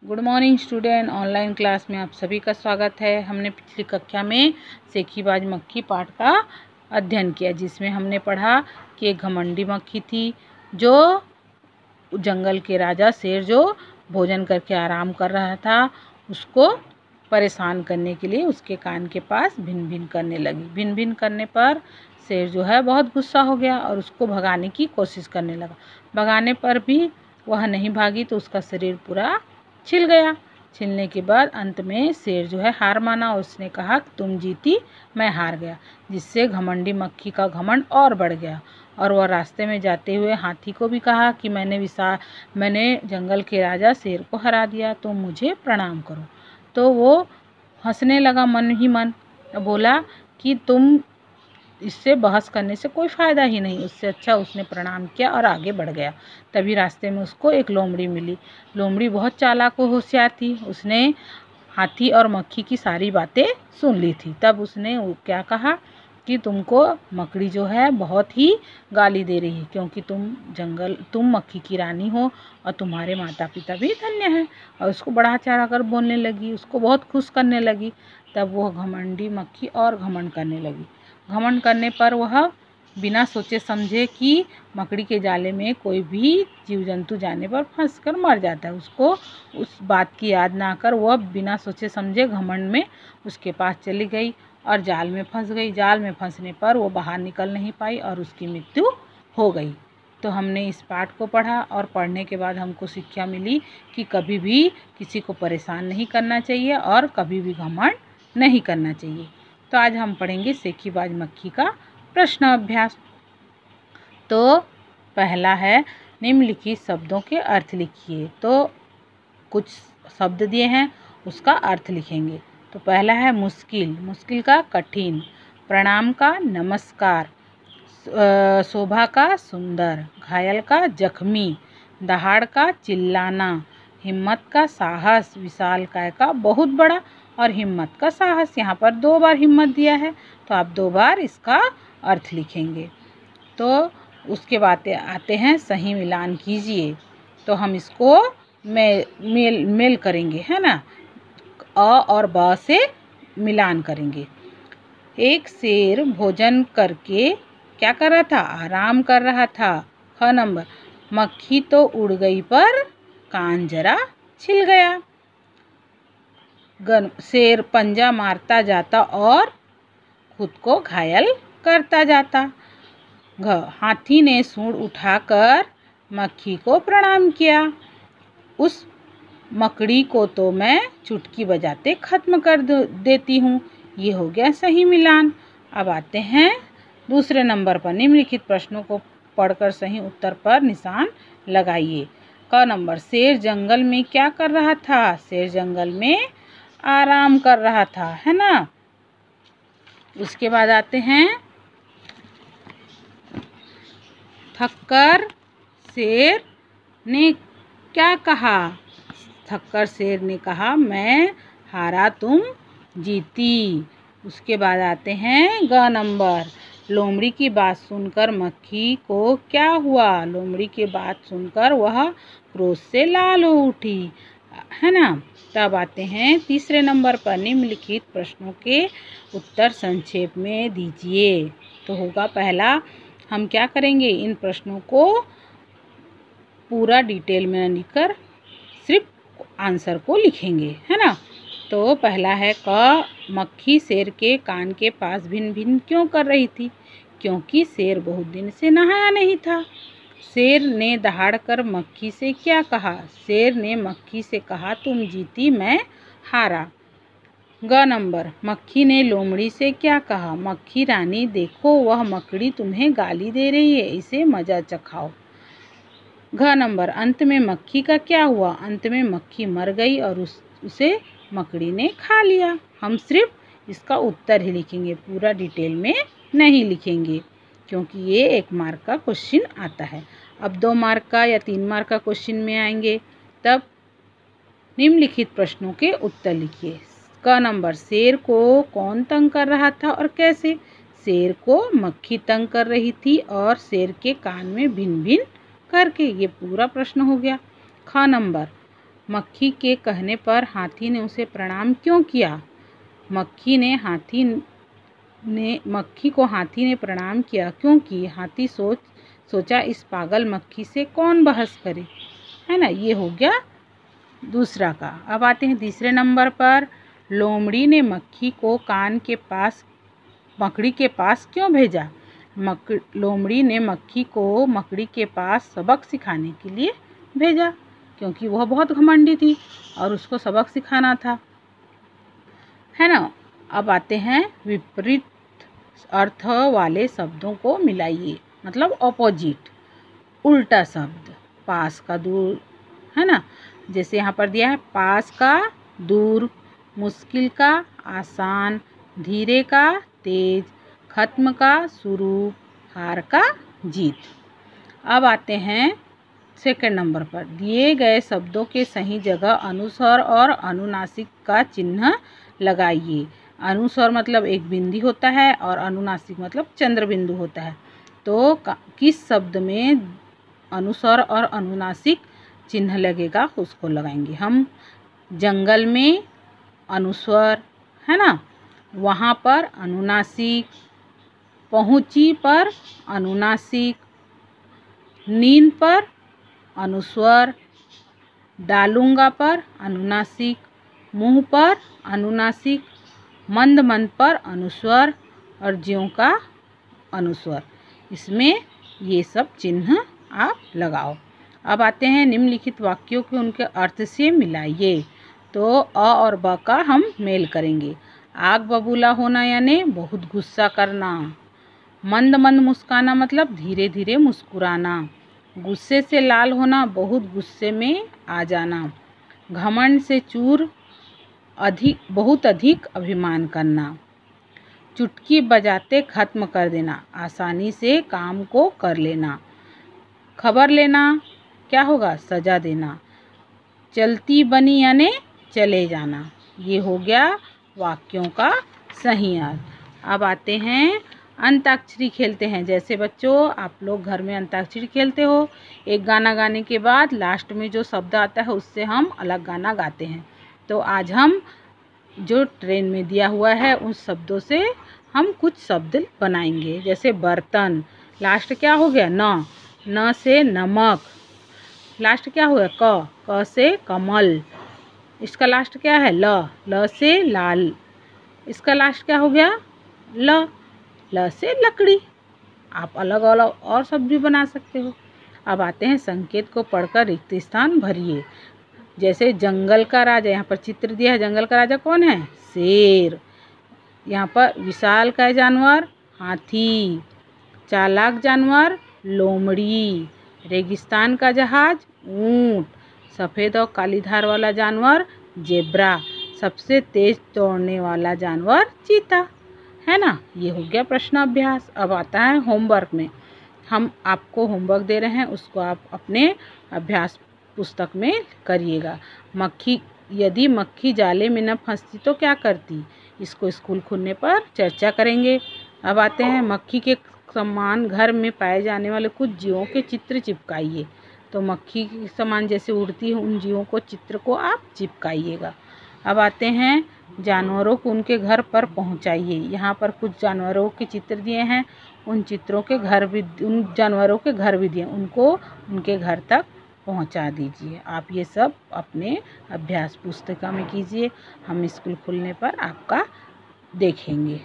Good morning student. Online class में आप सभी का स्वागत है। हमने पिछली कक्षा में सेखीबाज मक्खी पाठ का अध्ययन किया, जिसमें हमने पढ़ा कि एक घमंडी मक्खी थी जो जंगल के राजा शेर जो भोजन करके आराम कर रहा था, उसको परेशान करने के लिए उसके कान के पास भिन भिन करने लगी। भिन भिन करने पर शेर जो है बहुत गुस्सा हो गया और उसको भगाने की कोशिश करने लगा। भगाने पर भी वह नहीं भागी तो उसका शरीर पूरा छिल गया। छिलने के बाद अंत में शेर जो है हार माना। उसने कहा कि तुम जीती, मैं हार गया, जिससे घमंडी मक्खी का घमंड और बढ़ गया। और वह रास्ते में जाते हुए हाथी को भी कहा कि मैंने जंगल के राजा शेर को हरा दिया, तो मुझे प्रणाम करो। तो वो हंसने लगा मन ही मन, बोला कि तुम इससे बहस करने से कोई फ़ायदा ही नहीं। उससे अच्छा उसने प्रणाम किया और आगे बढ़ गया। तभी रास्ते में उसको एक लोमड़ी मिली। लोमड़ी बहुत चालाक और होशियार थी। उसने हाथी और मक्खी की सारी बातें सुन ली थी। तब उसने क्या कहा कि तुमको मकड़ी जो है बहुत ही गाली दे रही है, क्योंकि तुम मक्खी की रानी हो और तुम्हारे माता पिता भी धन्य हैं। और उसको बढ़ा चढ़ा कर बोलने लगी, उसको बहुत खुश करने लगी। तब वह घमंडी मक्खी और घमंड करने लगी। घमंड करने पर वह बिना सोचे समझे कि मकड़ी के जाले में कोई भी जीव जंतु जाने पर फंसकर मर जाता है, उसको उस बात की याद ना कर वह बिना सोचे समझे घमंड में उसके पास चली गई और जाल में फंस गई। जाल में फंसने पर वो बाहर निकल नहीं पाई और उसकी मृत्यु हो गई। तो हमने इस पाठ को पढ़ा और पढ़ने के बाद हमको शिक्षा मिली कि कभी भी किसी को परेशान नहीं करना चाहिए और कभी भी घमंड नहीं करना चाहिए। तो आज हम पढ़ेंगे सेखीबाज मक्खी का प्रश्न अभ्यास। तो पहला है, निम्नलिखित शब्दों के अर्थ लिखिए। तो कुछ शब्द दिए हैं, उसका अर्थ लिखेंगे। तो पहला है मुश्किल, मुश्किल का कठिन, प्रणाम का नमस्कार, शोभा का सुंदर, घायल का जख्मी, दहाड़ का चिल्लाना, हिम्मत का साहस, विशालकाय का बहुत बड़ा और हिम्मत का साहस। यहाँ पर 2 बार हिम्मत दिया है, तो आप 2 बार इसका अर्थ लिखेंगे। तो उसके बाद आते हैं सही मिलान कीजिए। तो हम इसको मेल करेंगे, है ना। अ और ब से मिलान करेंगे। एक शेर भोजन करके क्या कर रहा था? आराम कर रहा था। ख नंबर, मक्खी तो उड़ गई पर कान जरा छिल गया। शेर पंजा मारता जाता और खुद को घायल करता जाता। घ, हाथी ने सूंड उठाकर मक्खी को प्रणाम किया। उस मकड़ी को तो मैं चुटकी बजाते खत्म कर देती हूँ। ये हो गया सही मिलान। अब आते हैं दूसरे नंबर पर। निम्नलिखित प्रश्नों को पढ़कर सही उत्तर पर निशान लगाइए। क नंबर, शेर जंगल में क्या कर रहा था? शेर जंगल में आराम कर रहा था, है ना। उसके बाद आते हैं, थककर शेर ने क्या कहा? थककर शेर ने कहा, मैं हारा तुम जीती। उसके बाद आते हैं ग नंबर, लोमड़ी की बात सुनकर मक्खी को क्या हुआ? लोमड़ी की बात सुनकर वह क्रोध से लाल हो उठी, है ना। तब आते हैं तीसरे नंबर पर। निम्नलिखित प्रश्नों के उत्तर संक्षेप में दीजिए। तो होगा पहला, हम क्या करेंगे, इन प्रश्नों को पूरा डिटेल में न लिखकर सिर्फ आंसर को लिखेंगे, है ना। तो पहला है क, मक्खी शेर के कान के पास भिन भिन क्यों कर रही थी? क्योंकि शेर बहुत दिन से नहाया नहीं था। शेर ने दहाड़कर मक्खी से क्या कहा? शेर ने मक्खी से कहा, तुम जीती, मैं हारा। ग नंबर, मक्खी ने लोमड़ी से क्या कहा? मक्खी रानी देखो, वह मकड़ी तुम्हें गाली दे रही है, इसे मजा चखाओ। घ नंबर, अंत में मक्खी का क्या हुआ? अंत में मक्खी मर गई और उसे मकड़ी ने खा लिया। हम सिर्फ इसका उत्तर ही लिखेंगे, पूरा डिटेल में नहीं लिखेंगे, क्योंकि ये 1 मार्क का क्वेश्चन आता है। अब 2 मार्क का या 3 मार्क का क्वेश्चन में आएंगे। तब निम्नलिखित प्रश्नों के उत्तर लिखिए। क नंबर, शेर को कौन तंग कर रहा था और कैसे? शेर को मक्खी तंग कर रही थी और शेर के कान में भिन भिन करके। ये पूरा प्रश्न हो गया। ख नंबर, मक्खी के कहने पर हाथी ने उसे प्रणाम क्यों किया? मक्खी को हाथी ने प्रणाम किया क्योंकि हाथी सोचा इस पागल मक्खी से कौन बहस करे, है ना। ये हो गया दूसरा का। अब आते हैं तीसरे नंबर पर। लोमड़ी ने मक्खी को मकड़ी के पास क्यों भेजा? लोमड़ी ने मक्खी को मकड़ी के पास सबक सिखाने के लिए भेजा, क्योंकि वह बहुत घमंडी थी और उसको सबक सिखाना था, है ना। अब आते हैं विपरीत अर्थ वाले शब्दों को मिलाइए, मतलब ऑपोजिट, उल्टा शब्द। पास का दूर, है ना। जैसे यहाँ पर दिया है पास का दूर, मुश्किल का आसान, धीरे का तेज, खत्म का शुरू, हार का जीत। अब आते हैं सेकंड नंबर पर। दिए गए शब्दों के सही जगह अनुस्वर और अनुनासिक का चिन्ह लगाइए। अनुस्वर मतलब एक बिंदी होता है और अनुनासिक मतलब चंद्र बिंदु होता है। तो किस शब्द में अनुस्वर और अनुनासिक चिन्ह लगेगा उसको लगाएंगे हम। जंगल में अनुस्वर, है ना, वहाँ पर अनुनासिक, पहुँची पर अनुनासिक, नींद पर अनुस्वर, डालूंगा पर अनुनासिक, मुंह पर अनुनासिक, मंद मंद पर अनुस्वर और ज्यों का अनुस्वर। इसमें ये सब चिन्ह आप लगाओ। अब आते हैं निम्नलिखित वाक्यों के उनके अर्थ से मिलाइए। तो अ और ब का हम मेल करेंगे। आग बबूला होना यानी बहुत गुस्सा करना। मंद मंद मुस्काना मतलब धीरे धीरे मुस्कुराना। गुस्से से लाल होना बहुत गुस्से में आ जाना। घमंड से चूर बहुत अधिक अभिमान करना। चुटकी बजाते खत्म कर देना, आसानी से काम को कर लेना। खबर लेना क्या होगा? सजा देना। चलती बनी यानी चले जाना। ये हो गया वाक्यों का सही अर्थ। अब आते हैं अंताक्षरी खेलते हैं। जैसे बच्चों आप लोग घर में अंताक्षरी खेलते हो, एक गाना गाने के बाद लास्ट में जो शब्द आता है उससे हम अलग गाना गाते हैं। तो आज हम जो ट्रेन में दिया हुआ है उस शब्दों से हम कुछ शब्द बनाएंगे। जैसे बर्तन, लास्ट क्या हो गया? न से नमक, लास्ट क्या हुआ? क से कमल, इसका लास्ट क्या है? ल से लाल, इसका लास्ट क्या हो गया? ल से लकड़ी। आप अलग अलग और शब्द भी बना सकते हो। अब आते हैं संकेत को पढ़कर रिक्त स्थान भरिए। जैसे जंगल का राजा, यहाँ पर चित्र दिया है। जंगल का राजा कौन है? शेर। यहाँ पर विशाल का जानवर हाथी। चालाक जानवर लोमड़ी। रेगिस्तान का जहाज ऊंट। सफ़ेद और काली धार वाला जानवर जेब्रा। सबसे तेज दौड़ने वाला जानवर चीता, है ना। ये हो गया प्रश्न अभ्यास। अब आता है होमवर्क में। हम आपको होमवर्क दे रहे हैं, उसको आप अपने अभ्यास पुस्तक में करिएगा। यदि मक्खी जाले में न फंसती तो क्या करती? इसको स्कूल खुलने पर चर्चा करेंगे। अब आते हैं मक्खी के समान घर में पाए जाने वाले कुछ जीवों के चित्र चिपकाइए। तो मक्खी के समान जैसे उड़ती है उन जीवों को चित्र को आप चिपकाइएगा। अब आते हैं जानवरों को उनके घर पर पहुंचाइए। यहाँ पर कुछ जानवरों के चित्र दिए हैं, उन जानवरों के घर भी दिए, उनको उनके घर तक पहुंचा दीजिए। आप ये सब अपने अभ्यास पुस्तिका में कीजिए। हम स्कूल खुलने पर आपका देखेंगे।